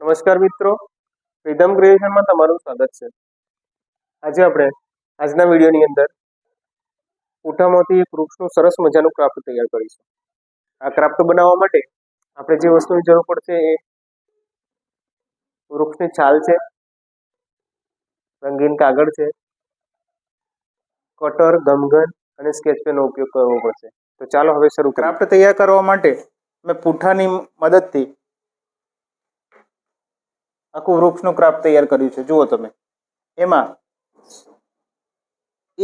નમસ્કાર મિત્રો, પ્રીતમ ક્રિએશનમાં તમારું સ્વાગત છે. આજે આપણે આજના વિડીયોની અંદર પૂઠામાંથી એક વૃક્ષનું સરસ મજાનું ક્રાફ્ટ તૈયાર કરીશું. આ ક્રાફ્ટ બનાવવા માટે આપણે જે વસ્તુની જરૂર પડશે એ વૃક્ષની છાલ છે, રંગીન કાગળ છે, કટર, ગમગન અને સ્કેચ પેનનો ઉપયોગ કરવો પડશે. તો ચાલો હવે શરૂ કરીએ. ક્રાફ્ટ તૈયાર કરવા માટે મેં પૂઠાની મદદથી આખું વૃક્ષનું ક્રાફ્ટ તૈયાર કર્યું છે. જુઓ તમે, એમાં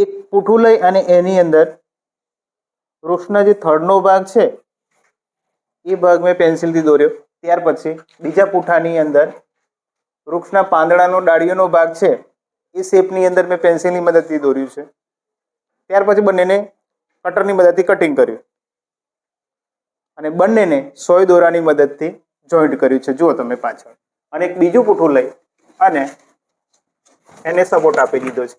એક પૂઠું લઈ અને એની અંદર વૃક્ષના જે થડનો ભાગ છે એ ભાગ મેં પેન્સિલથી દોર્યો. ત્યાર પછી બીજા પૂઠાની અંદર વૃક્ષના પાંદડાનો ડાળીઓનો ભાગ છે એ શેપની અંદર મેં પેન્સિલની મદદથી દોર્યું છે. ત્યાર પછી બંનેને કટરની મદદથી કટિંગ કર્યું અને બંનેને સોય દોરાની મદદથી જોઈન્ટ કર્યું છે. જુઓ તમે પાછળ. અને એક બીજું પૂઠું લઈ અને એને સપોર્ટ આપી દીધો છે.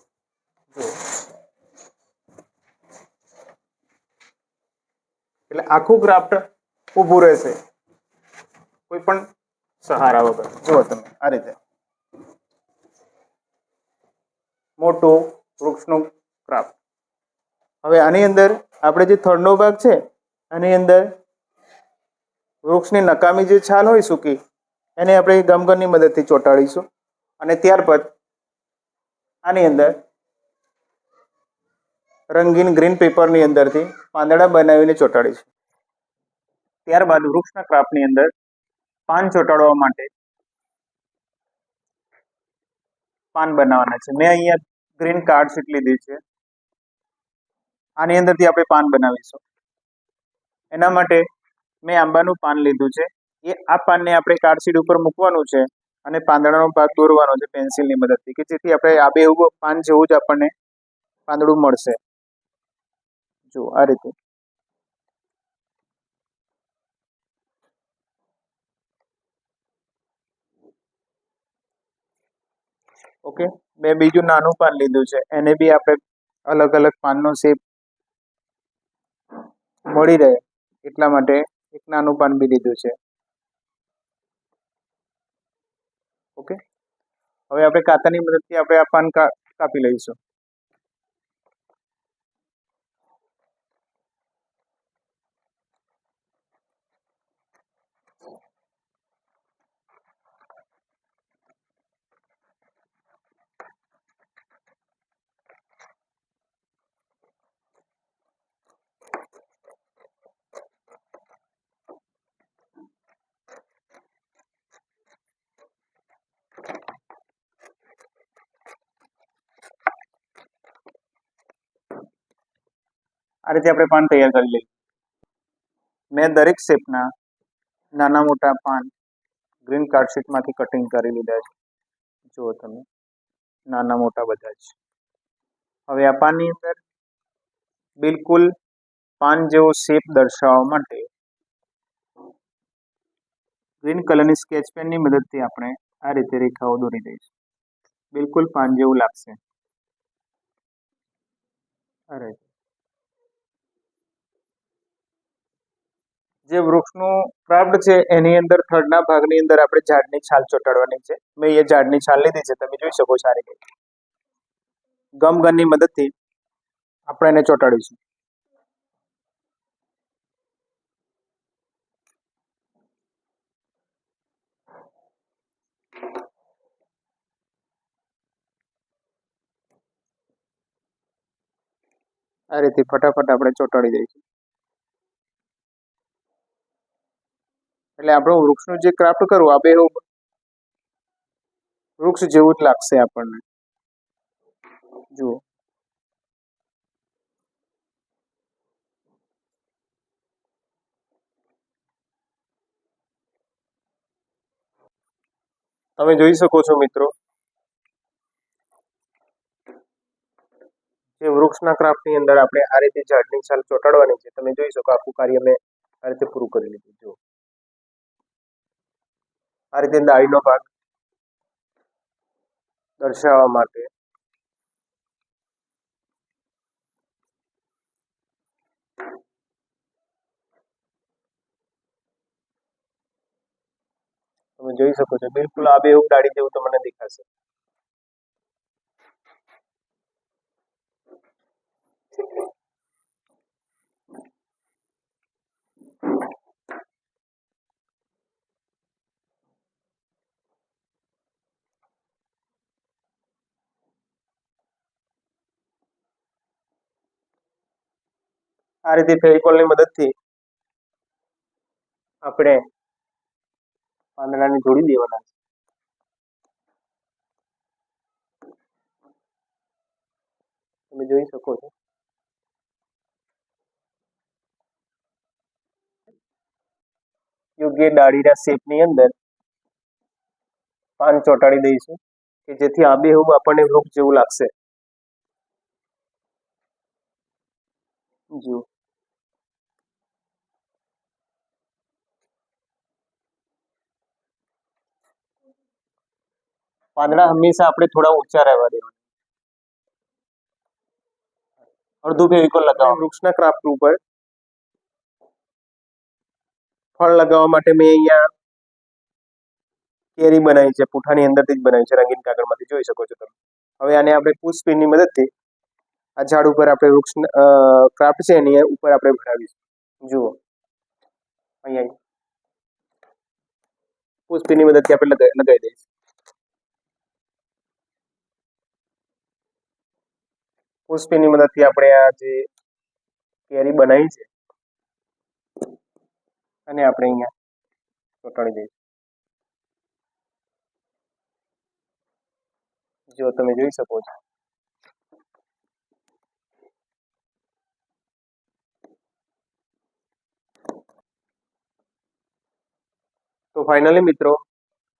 એટલે આખું ક્રાફ્ટ ઊભું રહેશે કોઈ પણ સહારા વગર. જુઓ તમે આ રીતે મોટું વૃક્ષનું ક્રાફ્ટ. હવે આની અંદર આપણે જે થડનો ભાગ છે આની અંદર વૃક્ષની નકામી જે છાલ હોય સૂકી એને આપણે ગમગનની મદદથી ચોંટાડીશું અને ત્યારબાદ આની અંદર રંગીન ગ્રીન પેપરની અંદરથી પાંદડા બનાવીને ચોંટાડીશું. ત્યારબાદ વૃક્ષના ક્રાફ્ટની અંદર પાન ચોંટાડવા માટે પાન બનાવવાના છે. મેં અહીંયા ગ્રીન કાર્ડ શીટ લીધી છે. આની અંદરથી આપણે પાન બનાવીશું. એના માટે મેં આંબાનું પાન લીધું છે. આ પાનને આપણે કાર્ડશીટ ઉપર મૂકવાનું છે અને પાંદડાનો ભાગ દોરવાનો છે પેન્સિલની મદદથી, કે જેથી આપણે આબેહૂબ પાન જેવું જ આપણને પાંદડું મળશે. જુઓ આ રીતે. ઓકે, મેં બીજું નાનું પાન લીધું છે. એને બી આપણે અલગ અલગ પાનનો શેપ મળી રહે એટલા માટે એક નાનું પાન બી લીધું છે. ઓકે, હવે આપણે કાતરની મદદથી આપણે આ પાન કાપી લઈશું. આ રીતે આપણે પાન તૈયાર કરી લઈએ. મેં દરેક શેપના નાના મોટા પાન ગ્રીન કાર્ડશીટમાંથી કટિંગ કરી લીધા છે. જુઓ તમે, નાના મોટા બધા જ. હવે આ પાનની અંદર બિલકુલ પાન જેવો શેપ દર્શાવવા માટે ગ્રીન કલરની સ્કેચ પેનની મદદથી આપણે આ રીતે રેખાઓ દોરી દઈશું. બિલકુલ પાન જેવું લાગશે. અરે, જે વૃક્ષનું ક્રાફ્ટ છે એની અંદર થડના ભાગની અંદર આપણે ઝાડની છાલ ચોંટાડવાની છે. મેં એ ઝાડની છાલ લીધી છે, તમે જોઈ શકો છો આ રીતે. ગમગનની મદદથી આપણે એને ચોંટાડીશું. આ રીતે ફટાફટ આપણે ચોંટાડી દઈશું. એટલે આપણું વૃક્ષનું જે ક્રાફ્ટ કરવું આ બેહૂબ વૃક્ષ જેવું જ લાગશે આપણને. જુઓ, તમે જોઈ શકો છો મિત્રો, જે વૃક્ષના ક્રાફ્ટની અંદર આપણે આ રીતે ઝાડની છાલ ચોંટાડવાની છે. તમે જોઈ શકો આખું કાર્ય મેં આ રીતે પૂરું કરી લીધું. જુઓ, આ રીતે ડાળીનો ભાગ દર્શાવવા માટે તમે જોઈ શકો છો બિલકુલ આબેહૂબ ડાળી જેવું તમને દેખાશે. આ રીતે ફેવિકોલની મદદથી આપણે પાંદડાને જોડી દેવાના છે. તમે જોઈ શકો છો યોગ્ય ડાળીના શેપની અંદર પાન ચોંટાડી દઈશું કે જેથી આબેહૂબ આપણને વૃક્ષ જેવું લાગશે. જુઓ પાંદડા હંમેશા આપણે થોડા ઊંચા રહેવા દેવા. અડધું ફેવિકોલ લગાવો. વૃક્ષના ક્રાફ્ટ ઉપર ફળ લગાવવા માટે મેં અહીંયા કેરી બનાવી છે, પૂઠાની અંદરથી જ બનાવી છે, રંગીન કાગળમાંથી જોઈ શકો છો તમે. હવે આને આપણે પુષ્પિનની મદદથી આ ઝાડ ઉપર આપણે વૃક્ષ ક્રાફ્ટ છે એની ઉપર આપણે ભરાવીશું. જુઓ અહીંયા પુષ્પિનની મદદથી આપણે લગાવી દઈશું. પુષ્પિનની મદદથી આપણે આ જે કેરી બનાવી છે અને આપણે અહીંયા ચોંટાડી દઈશું. જો તમે જોઈ શકો છો તો ફાઇનલી મિત્રો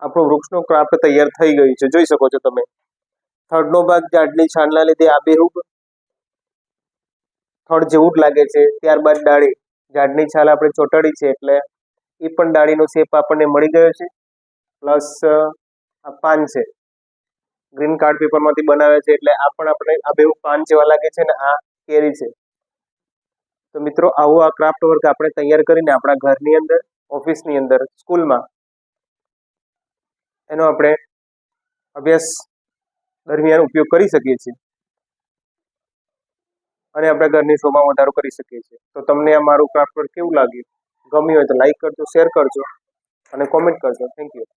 આપણું વૃક્ષનું ક્રાફ્ટ તૈયાર થઈ ગયું છે. જોઈ શકો છો તમે થડનો ભાગ ઝાડની છાલના લીધે આબેહૂબ થડ જેવું જ લાગે છે. ત્યારબાદ ડાળી ઝાડની છાલ આપણે ચોંટાડી છે એટલે એ પણ ડાળીનો શેપ આપણને મળી ગયો છે. પ્લસ આ પાન છે ગ્રીન કાર્ડ પેપરમાંથી બનાવે છે એટલે આ પણ આપણે આબેહૂબ પાન જેવા લાગે છે અને આ કેરી છે. તો મિત્રો આવું આ ક્રાફ્ટ વર્ક આપણે તૈયાર કરીને આપણા ઘરની અંદર, ઓફિસની અંદર, સ્કૂલમાં એનો આપણે અભ્યાસ દરમિયાન ઉપયોગ કરી શકીએ છીએ અને આપણા ઘરની શોભામાં વધારો કરી શકીએ છીએ. તો તમને આ મારું ક્રાફ્ટ વર્ક કેવું લાગ્યું? ગમ્યું હોય તો લાઈક કરજો, શેર કરજો અને કોમેન્ટ કરજો. Thank you.